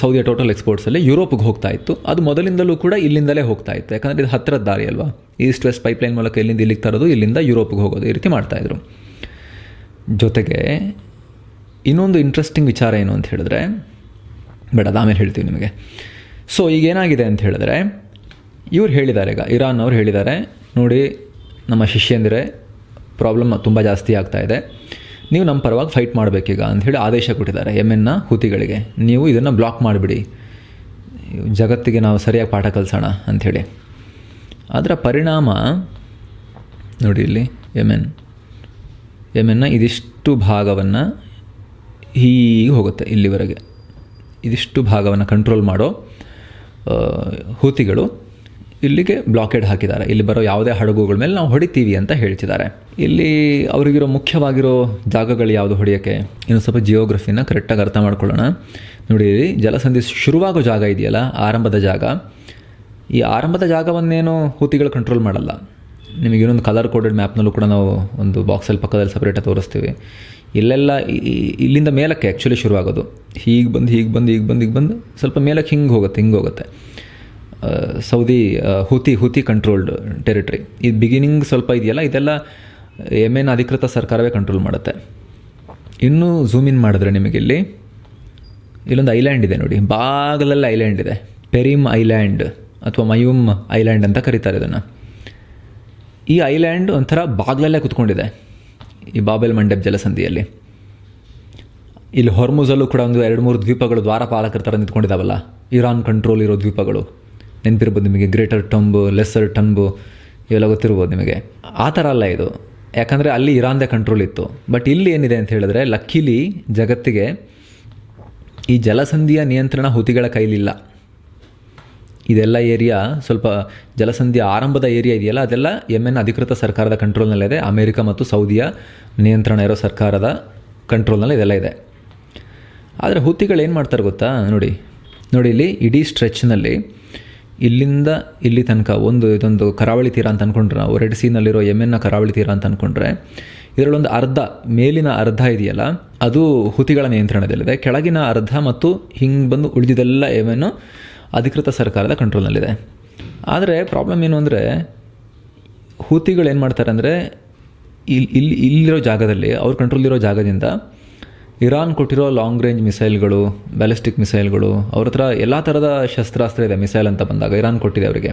ಸೌದಿಯ ಟೋಟಲ್ ಎಕ್ಸ್ಪೋರ್ಟ್ಸಲ್ಲಿ ಯುರೋಪ್ಗೆ ಹೋಗ್ತಾ ಇತ್ತು. ಅದು ಮೊದಲಿಂದಲೂ ಕೂಡ ಇಲ್ಲಿಂದಲೇ ಹೋಗ್ತಾ ಇತ್ತು, ಯಾಕಂದರೆ ಇದು ಹತ್ತಿರದ ದಾರಿ ಅಲ್ವಾ. ಈಸ್ಟ್ ವೆಸ್ಟ್ ಪೈಪ್ಲೈನ್ ಮೂಲಕ ಇಲ್ಲಿಂದ ಇಲ್ಲಿಗೆ ತರೋದು, ಇಲ್ಲಿಂದ ಯುರೋಪ್ಗೆ ಹೋಗೋದು, ಈ ರೀತಿ ಮಾಡ್ತಾಯಿದ್ರು. ಜೊತೆಗೆ ಇನ್ನೊಂದು ಇಂಟ್ರೆಸ್ಟಿಂಗ್ ವಿಚಾರ ಏನು ಅಂತ ಹೇಳಿದ್ರೆ, ಬೇಡ ಅದು ಆಮೇಲೆ ಹೇಳ್ತೀವಿ ನಿಮಗೆ. ಸೊ ಈಗೇನಾಗಿದೆ ಅಂತ ಹೇಳಿದ್ರೆ, ಇವ್ರು ಹೇಳಿದ್ದಾರೆ, ಈಗ ಇರಾನ್ ಅವ್ರು ಹೇಳಿದ್ದಾರೆ, ನೋಡಿ ನಮ್ಮ ಶಿಷ್ಯಂದಿರೆ ಪ್ರಾಬ್ಲಮ್ ತುಂಬ ಜಾಸ್ತಿ ಆಗ್ತಾಯಿದೆ, ನೀವು ನಮ್ಮ ಪರವಾಗಿ ಫೈಟ್ ಮಾಡಬೇಕೀಗ ಅಂಥೇಳಿ ಆದೇಶ ಕೊಟ್ಟಿದ್ದಾರೆ ಯೆಮೆನ್ನ ಹುತಿಗಳಿಗೆ. ನೀವು ಇದನ್ನು ಬ್ಲಾಕ್ ಮಾಡಿಬಿಡಿ, ಜಗತ್ತಿಗೆ ನಾವು ಸರಿಯಾಗಿ ಪಾಠ ಕಲಿಸೋಣ ಅಂಥೇಳಿ. ಅದರ ಪರಿಣಾಮ ನೋಡಿ ಇಲ್ಲಿ ಯೆಮೆನ್ನ ಇದಿಷ್ಟು ಭಾಗವನ್ನು ಹೀಗೆ ಹೋಗುತ್ತೆ ಇಲ್ಲಿವರೆಗೆ. ಇದಿಷ್ಟು ಭಾಗವನ್ನು ಕಂಟ್ರೋಲ್ ಮಾಡೋ ಹುತಿಗಳು ಇಲ್ಲಿಗೆ ಬ್ಲಾಕೇಡ್ ಹಾಕಿದ್ದಾರೆ. ಇಲ್ಲಿ ಬರೋ ಯಾವುದೇ ಹಡಗುಗಳ ಮೇಲೆ ನಾವು ಹೊಡಿತೀವಿ ಅಂತ ಹೇಳ್ತಿದ್ದಾರೆ. ಇಲ್ಲಿ ಅವರಿಗಿರೋ ಮುಖ್ಯವಾಗಿರೋ ಜಾಗಗಳು ಯಾವುದು ಹೊಡೆಯೋಕ್ಕೆ, ಇನ್ನು ಸ್ವಲ್ಪ ಜಿಯೋಗ್ರಫಿನ ಕರೆಕ್ಟಾಗಿ ಅರ್ಥ ಮಾಡ್ಕೊಳ್ಳೋಣ. ನೋಡಿ, ಜಲಸಂಧಿ ಶುರುವಾಗೋ ಜಾಗ ಇದೆಯಲ್ಲ, ಆರಂಭದ ಜಾಗ, ಈ ಆರಂಭದ ಜಾಗವನ್ನೇನು ಹೂತಿಗಳು ಕಂಟ್ರೋಲ್ ಮಾಡಲ್ಲ. ನಿಮಗೆ ಇನ್ನೊಂದು ಕಲರ್ ಕೋಡೆಡ್ ಮ್ಯಾಪ್ನಲ್ಲೂ ಕೂಡ ನಾವು ಒಂದು ಬಾಕ್ಸಲ್ಲಿ ಪಕ್ಕದಲ್ಲಿ ಸಪ್ರೇಟಾಗಿ ತೋರಿಸ್ತೀವಿ. ಇಲ್ಲೆಲ್ಲ ಇಲ್ಲಿಂದ ಮೇಲಕ್ಕೆ ಆ್ಯಕ್ಚುಲಿ ಶುರುವಾಗೋದು. ಹೀಗೆ ಬಂದು ಸ್ವಲ್ಪ ಮೇಲಕ್ಕೆ ಹಿಂಗೆ ಹೋಗುತ್ತೆ. Saudi Houthi controlled territory. ಈ ಬಿಗಿನಿಂಗ್ ಸ್ವಲ್ಪ ಇದೆಯಲ್ಲ, ಇದೆಲ್ಲ ಯೆಮೆನ್ ಅಧಿಕೃತ ಸರ್ಕಾರವೇ ಕಂಟ್ರೋಲ್ ಮಾಡುತ್ತೆ. ಇನ್ನೂ ಝೂಮ್ ಇನ್ ಮಾಡಿದ್ರೆ ನಿಮಗೆ ಇಲ್ಲೊಂದು ಐಲ್ಯಾಂಡ್ ಇದೆ ನೋಡಿ, ಬಾಗಲಲ್ಲಿ ಐಲ್ಯಾಂಡ್ ಇದೆ, ಪೆರಿಮ್ ಐಲ್ಯಾಂಡ್ ಅಥವಾ ಮಯೂಮ್ ಐಲ್ಯಾಂಡ್ ಅಂತ ಕರೀತಾರೆ ಇದನ್ನು. ಈ ಐಲ್ಯಾಂಡ್ ಒಂಥರ ಬಾಗ್ಲಲ್ಲೇ ಕುತ್ಕೊಂಡಿದೆ ಈ ಬಾಬೆಲ್ ಮಂಡೆಬ್ ಜಲಸಂಧಿಯಲ್ಲಿ. ಇಲ್ಲಿ ಹೊರ್ಮುಜಲ್ಲೂ ಕೂಡ ಒಂದು 2-3 ದ್ವೀಪಗಳು ದ್ವಾರಪಾಲಕರ ಥರ ನಿಂತ್ಕೊಂಡಿದ್ದಾವಲ್ಲ, ಇರಾನ್ ಕಂಟ್ರೋಲ್ ಇರೋ ದ್ವೀಪಗಳು ನೆನಪಿರ್ಬೋದು ನಿಮಗೆ. ಗ್ರೇಟರ್ ಟಂಬು, ಲೆಸ್ಸರ್ ಟಂಬು ಇವೆಲ್ಲ ಗೊತ್ತಿರ್ಬೋದು ನಿಮಗೆ. ಆ ಥರ ಅಲ್ಲ ಇದು, ಯಾಕಂದರೆ ಅಲ್ಲಿ ಇರಾನ್ದೇ ಕಂಟ್ರೋಲ್ ಇತ್ತು. ಬಟ್ ಇಲ್ಲಿ ಏನಿದೆ ಅಂತ ಹೇಳಿದ್ರೆ, ಲಕ್ಕಿಲಿ ಜಗತ್ತಿಗೆ ಈ ಜಲಸಂಧಿಯ ನಿಯಂತ್ರಣ ಹೂತಿಗಳ ಕೈಲಿಲ್ಲ. ಇದೆಲ್ಲ ಏರಿಯಾ ಸ್ವಲ್ಪ ಜಲಸಂಧಿಯ ಆರಂಭದ ಏರಿಯಾ ಇದೆಯಲ್ಲ, ಅದೆಲ್ಲ ಯೆಮೆನ್ ಅಧಿಕೃತ ಸರ್ಕಾರದ ಕಂಟ್ರೋಲ್ನಲ್ಲಿದೆ. ಅಮೇರಿಕ ಮತ್ತು ಸೌದಿಯ ನಿಯಂತ್ರಣ ಇರೋ ಸರ್ಕಾರದ ಕಂಟ್ರೋಲ್ನಲ್ಲಿ ಇದೆಲ್ಲ ಇದೆ. ಆದರೆ ಹೂತಿಗಳು ಏನು ಮಾಡ್ತಾರೆ ಗೊತ್ತಾ, ನೋಡಿ ಇಲ್ಲಿ ಇಡೀ ಸ್ಟ್ರೆಚ್ನಲ್ಲಿ ಇಲ್ಲಿಂದ ಇಲ್ಲಿ ತನಕ ಇದೊಂದು ಕರಾವಳಿ ತೀರ ಅಂತ ಅಂದ್ಕೊಂಡ್ರೆ, ನಾವು ರೆಡ್ ಸೀನಲ್ಲಿರೋ ಯೆಮೆನ್ನ ಕರಾವಳಿ ತೀರ ಅಂತ ಅಂದ್ಕೊಂಡ್ರೆ, ಇದರಲ್ಲೊಂದು ಮೇಲಿನ ಅರ್ಧ ಇದೆಯಲ್ಲ ಅದು ಹೂತಿಗಳ ನಿಯಂತ್ರಣದಲ್ಲಿದೆ. ಕೆಳಗಿನ ಅರ್ಧ ಮತ್ತು ಹಿಂಗೆ ಬಂದು ಉಳಿದಿದ್ದೆಲ್ಲ ಯೆಮೆನ್ನು ಅಧಿಕೃತ ಸರ್ಕಾರದ ಕಂಟ್ರೋಲ್ನಲ್ಲಿದೆ. ಆದರೆ ಪ್ರಾಬ್ಲಮ್ ಏನು ಅಂದರೆ, ಹೂತಿಗಳು ಏನು ಮಾಡ್ತಾರೆ ಅಂದರೆ, ಇಲ್ಲಿರೋ ಜಾಗದಲ್ಲಿ ಅವ್ರ ಕಂಟ್ರೋಲಿರೋ ಜಾಗದಿಂದ ಇರಾನ್ ಕೊಟ್ಟಿರೋ ಲಾಂಗ್ ರೇಂಜ್ ಮಿಸೈಲ್ಗಳು, ಬ್ಯಾಲಿಸ್ಟಿಕ್ ಮಿಸೈಲ್ಗಳು, ಅವ್ರ ಹತ್ರ ಎಲ್ಲ ಥರದ ಶಸ್ತ್ರಾಸ್ತ್ರ ಇದೆ. ಮಿಸೈಲ್ ಅಂತ ಬಂದಾಗ ಇರಾನ್ ಕೊಟ್ಟಿದೆ ಅವರಿಗೆ.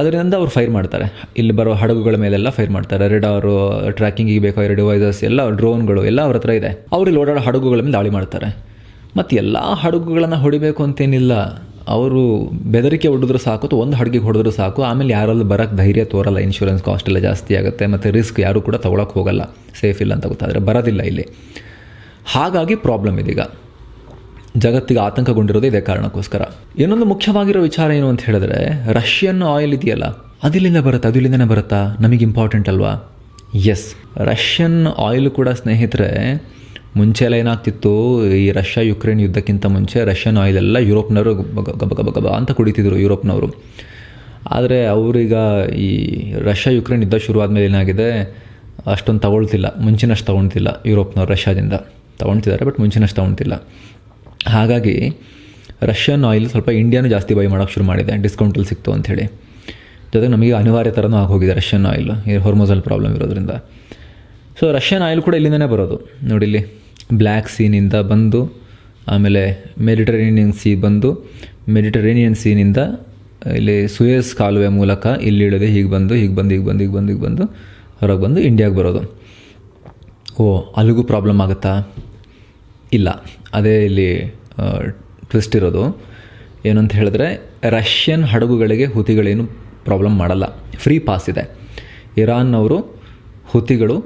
ಅದರಿಂದ ಅವ್ರು ಫೈರ್ ಮಾಡ್ತಾರೆ. ಇಲ್ಲಿ ಬರೋ ಹಡಗುಗಳ ಮೇಲೆಲ್ಲ ಫೈರ್ ಮಾಡ್ತಾರೆ. ರೆಡಾರು, ಟ್ರ್ಯಾಕಿಂಗಿಗೆ ಬೇಕಾಗಿರೋ ಡಿವೈಸಸ್ ಎಲ್ಲ, ಡ್ರೋನ್ಗಳು ಎಲ್ಲ ಅವ್ರ ಹತ್ರ ಇದೆ. ಅವ್ರಿಗೆ ಓಡಾಡೋ ಹಡಗುಗಳ ಮೇಲೆ ದಾಳಿ ಮಾಡ್ತಾರೆ. ಮತ್ತು ಎಲ್ಲ ಹಡಗುಗಳನ್ನು ಹೊಡಿಬೇಕು ಅಂತೇನಿಲ್ಲ, ಅವರು ಬೆದರಿಕೆ ಹೊಡೆದ್ರು ಸಾಕು, ಅಥವಾ ಒಂದು ಹಡಗಿಗೆ ಹೊಡೆದ್ರು ಸಾಕು. ಆಮೇಲೆ ಯಾರಲ್ಲಿ ಬರೋಕ್ಕೆ ಧೈರ್ಯ ತೋರಲ್ಲ, ಇನ್ಶೂರೆನ್ಸ್ ಕಾಸ್ಟ್ ಎಲ್ಲ ಜಾಸ್ತಿ ಆಗುತ್ತೆ, ಮತ್ತು ರಿಸ್ಕ್ ಯಾರು ಕೂಡ ತೊಗೊಳಕ್ಕೆ ಹೋಗಲ್ಲ, ಸೇಫ್ ಇಲ್ಲ ಅಂತ ಗೊತ್ತಾದರೆ ಬರೋದಿಲ್ಲ ಇಲ್ಲಿ. ಹಾಗಾಗಿ ಪ್ರಾಬ್ಲಮ್ ಇದೀಗ, ಜಗತ್ತಿಗೆ ಆತಂಕಗೊಂಡಿರೋದು ಇದೇ ಕಾರಣಕ್ಕೋಸ್ಕರ. ಇನ್ನೊಂದು ಮುಖ್ಯವಾಗಿರೋ ವಿಚಾರ ಏನು ಅಂತ ಹೇಳಿದ್ರೆ, ರಷ್ಯನ್ ಆಯಿಲ್ ಇದೆಯಲ್ಲ, ಅದಿಲ್ಲಿಂದ ಬರುತ್ತಾ, ನಮಗೆ ಇಂಪಾರ್ಟೆಂಟ್ ಅಲ್ವಾ? ಎಸ್, ರಷ್ಯನ್ ಆಯಿಲ್ ಕೂಡ ಸ್ನೇಹಿತರೆ, ಮುಂಚೆ ಎಲ್ಲ ಏನಾಗ್ತಿತ್ತು, ಈ ರಷ್ಯಾ ಯುಕ್ರೇನ್ ಯುದ್ಧಕ್ಕಿಂತ ಮುಂಚೆ ರಷ್ಯನ್ ಆಯಿಲ್ ಎಲ್ಲ ಯುರೋಪ್ನವರು ಗಬ ಅಂತ ಕುಡಿತಿದ್ರು ಯುರೋಪ್ನವರು. ಆದರೆ ಅವರೀಗ ಈ ರಷ್ಯಾ ಯುಕ್ರೇನ್ ಯುದ್ಧ ಶುರುವಾದ್ಮೇಲೆ ಏನಾಗಿದೆ, ಅಷ್ಟೊಂದು ತಗೊಳ್ತಿಲ್ಲ, ಮುಂಚಿನಷ್ಟು ತೊಗೊಳ್ತಿಲ್ಲ. ಯುರೋಪ್ನವ್ರು ರಷ್ಯಾದಿಂದ ತೊಗೊಳ್ತಿದ್ದಾರೆ, ಬಟ್ ಮುಂಚಿನಷ್ಟು ತೊಗೊಳ್ತಿಲ್ಲ. ಹಾಗಾಗಿ ರಷ್ಯನ್ ಆಯಿಲ್ ಸ್ವಲ್ಪ ಇಂಡಿಯಾನೂ ಜಾಸ್ತಿ ಬೈ ಮಾಡೋಕ್ಕೆ ಶುರು ಮಾಡಿದೆ, ಡಿಸ್ಕೌಂಟಲ್ಲಿ ಸಿಕ್ತು ಅಂಥೇಳಿ. ಜೊತೆಗೆ ನಮಗೆ ಅನಿವಾರ್ಯ ಥರನೂ ಆಗೋಗಿದೆ ರಷ್ಯನ್ ಆಯಿಲ್, ಈ ಹೊರ್ಮೋಸಲ್ ಪ್ರಾಬ್ಲಮ್ ಇರೋದ್ರಿಂದ. ಸೊ ರಷ್ಯನ್ ಆಯಿಲ್ ಕೂಡ ಇಲ್ಲಿಂದನೇ ಬರೋದು. ನೋಡಿ, ಇಲ್ಲಿ ಬ್ಲ್ಯಾಕ್ ಸೀನಿಂದ ಬಂದು, ಆಮೇಲೆ ಮೆಡಿಟರೇನಿಯನ್ ಸೀ ಬಂದು, ಮೆಡಿಟರೇನಿಯನ್ ಸೀನಿಂದ ಇಲ್ಲಿ ಸುಯೇಸ್ ಕಾಲುವೆ ಮೂಲಕ ಇಲ್ಲಿ ಇಳಿದು ಹೀಗೆ ಬಂದು ಹೊರಗೆ ಬಂದು ಇಂಡಿಯಾಗೆ ಬರೋದು. ಅಲ್ಲಿಗೂ ಪ್ರಾಬ್ಲಮ್ ಆಗುತ್ತಾ? ಇಲ್ಲ, ಅದೇ ಇಲ್ಲಿ ಟ್ವಿಸ್ಟ್ ಇರೋದು. ಏನು ಅಂತ ಹೇಳಿದ್ರೆ, ರಷ್ಯನ್ ಹಡಗುಗಳಿಗೆ ಹೂತಿಗಳೇನು ಪ್ರಾಬ್ಲಮ್ ಮಾಡಲ್ಲ, ಫ್ರೀ ಪಾಸ್ ಇದೆ. ಇರಾನ್ನವರು ಹೂತಿಗಳು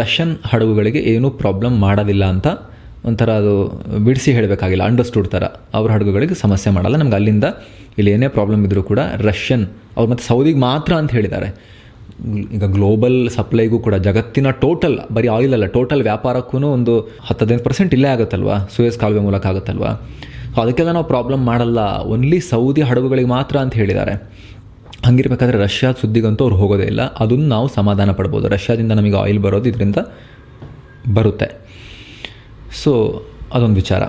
ರಷ್ಯನ್ ಹಡಗುಗಳಿಗೆ ಏನೂ ಪ್ರಾಬ್ಲಮ್ ಮಾಡೋದಿಲ್ಲ ಅಂತ ಒಂಥರ ಅದು ಬಿಡಿಸಿ ಹೇಳಬೇಕಾಗಿಲ್ಲ, ಅಂಡರ್ಸ್ಟುಡ್ ಥರ. ಅವ್ರ ಹಡಗುಗಳಿಗೆ ಸಮಸ್ಯೆ ಮಾಡಲ್ಲ, ನಮ್ಗೆ ಅಲ್ಲಿಂದ ಇಲ್ಲಿ ಏನೇ ಪ್ರಾಬ್ಲಮ್ ಇದ್ದರೂ ಕೂಡ ರಷ್ಯನ್ ಅವ್ರು ಮತ್ತು ಸೌದಿಗೆ ಮಾತ್ರ ಅಂತ ಹೇಳಿದ್ದಾರೆ. ಈಗ ಗ್ಲೋಬಲ್ ಸಪ್ಲೈಗೂ ಕೂಡ, ಜಗತ್ತಿನ ಟೋಟಲ್, ಬರೀ ಆಯಿಲ್ ಅಲ್ಲ, ಟೋಟಲ್ ವ್ಯಾಪಾರಕ್ಕೂ ಒಂದು 10-15% ಇಲ್ಲೇ ಆಗುತ್ತಲ್ವಾ, ಸುಯೇಸ್ ಕಾಲುವೆ ಮೂಲಕ ಆಗುತ್ತಲ್ವಾ. ಸೊ ಅದಕ್ಕೆಲ್ಲ ನಾವು ಪ್ರಾಬ್ಲಮ್ ಮಾಡಲ್ಲ, ಓನ್ಲಿ ಸೌದಿ ಹಡಗುಗಳಿಗೆ ಮಾತ್ರ ಅಂತ ಹೇಳಿದ್ದಾರೆ. ಹಂಗಿರ್ಬೇಕಾದ್ರೆ ರಷ್ಯಾದ ಸುದ್ದಿಗಂತೂ ಅವ್ರು ಹೋಗೋದೇ ಇಲ್ಲ, ಅದನ್ನು ನಾವು ಸಮಾಧಾನ ಪಡ್ಬೋದು. ರಷ್ಯಾದಿಂದ ನಮಗೆ ಆಯಿಲ್ ಬರೋದು ಇದರಿಂದ ಬರುತ್ತೆ. ಸೊ ಅದೊಂದು ವಿಚಾರ.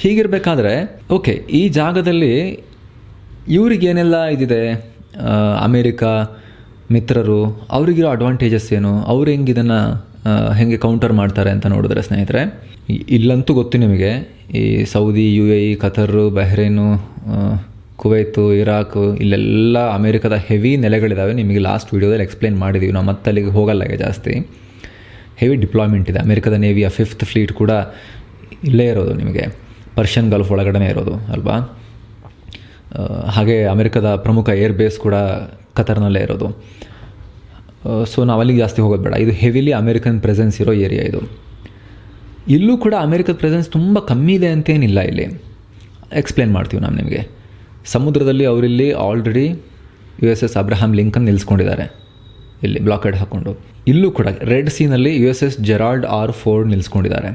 ಹೀಗಿರಬೇಕಾದ್ರೆ ಓಕೆ, ಈ ಜಾಗದಲ್ಲಿ ಇವ್ರಿಗೇನೆಲ್ಲ ಇದಿದೆ, ಅಮೇರಿಕಾ ಮಿತ್ರರು, ಅವರಿಗಿರೋ ಅಡ್ವಾಂಟೇಜಸ್ ಏನು, ಅವ್ರು ಹೆಂಗೆ ಕೌಂಟರ್ ಮಾಡ್ತಾರೆ ಅಂತ ನೋಡಿದ್ರೆ ಸ್ನೇಹಿತರೆ, ಇಲ್ಲಂತೂ ಗೊತ್ತು ನಿಮಗೆ, ಈ ಸೌದಿ, UAE, ಕತರು, ಬಹ್ರೇನು, ಕುವೈತು, ಇರಾಕು, ಇಲ್ಲೆಲ್ಲ ಅಮೇರಿಕದ ಹೆವಿ ನೆಲೆಗಳಿದ್ದಾವೆ. ನಿಮಗೆ ಲಾಸ್ಟ್ ವೀಡಿಯೋದಲ್ಲಿ ಎಕ್ಸ್ಪ್ಲೇನ್ ಮಾಡಿದ್ದೀವಿ, ನಾವು ಮತ್ತೆ ಅಲ್ಲಿಗೆ ಹೋಗಲ್ಲ ಈಗ ಜಾಸ್ತಿ. ಹೆವಿ ಡಿಪ್ಲಾಯ್ಮೆಂಟ್ ಇದೆ. ಅಮೇರಿಕದ ನೇವಿಯ 5th ಫ್ಲೀಟ್ ಕೂಡ ಇಲ್ಲೇ ಇರೋದು, ನಿಮಗೆ ಪರ್ಷಿಯನ್ ಗಲ್ಫ್ ಒಳಗಡೆ ಇರೋದು ಅಲ್ವಾ. ಹಾಗೆ ಅಮೇರಿಕದ ಪ್ರಮುಖ ಏರ್ ಬೇಸ್ ಕೂಡ ಕತರ್ನಲ್ಲೇ ಇರೋದು. ಸೊ ನಾವು ಅಲ್ಲಿಗೆ ಜಾಸ್ತಿ ಹೋಗೋದು ಬೇಡ. ಇದು ಹೆವಿಲಿ ಅಮೇರಿಕನ್ ಪ್ರೆಸೆನ್ಸ್ ಇರೋ ಏರಿಯಾ ಇದು. ಇಲ್ಲೂ ಕೂಡ ಅಮೇರಿಕದ ಪ್ರೆಸೆನ್ಸ್ ತುಂಬ ಕಮ್ಮಿ ಇದೆ ಅಂತೇನಿಲ್ಲ. ಇಲ್ಲಿ ಎಕ್ಸ್ಪ್ಲೇನ್ ಮಾಡ್ತೀವಿ ನಾವು ನಿಮಗೆ. ಸಮುದ್ರದಲ್ಲಿ ಅವರಿಲ್ಲಿ ಆಲ್ರೆಡಿ USS ಅಬ್ರಹಾಂ ಲಿಂಕನ್ ನಿಲ್ಲಿಸ್ಕೊಂಡಿದ್ದಾರೆ, ಇಲ್ಲಿ ಬ್ಲಾಕೆಡ್ ಹಾಕ್ಕೊಂಡು. ಇಲ್ಲೂ ಕೂಡ ರೆಡ್ ಸೀನಲ್ಲಿ USS ಜೆರಾಲ್ಡ್ ಆರ್ ಫೋರ್ಡ್ ನಿಲ್ಲಿಸ್ಕೊಂಡಿದ್ದಾರೆ.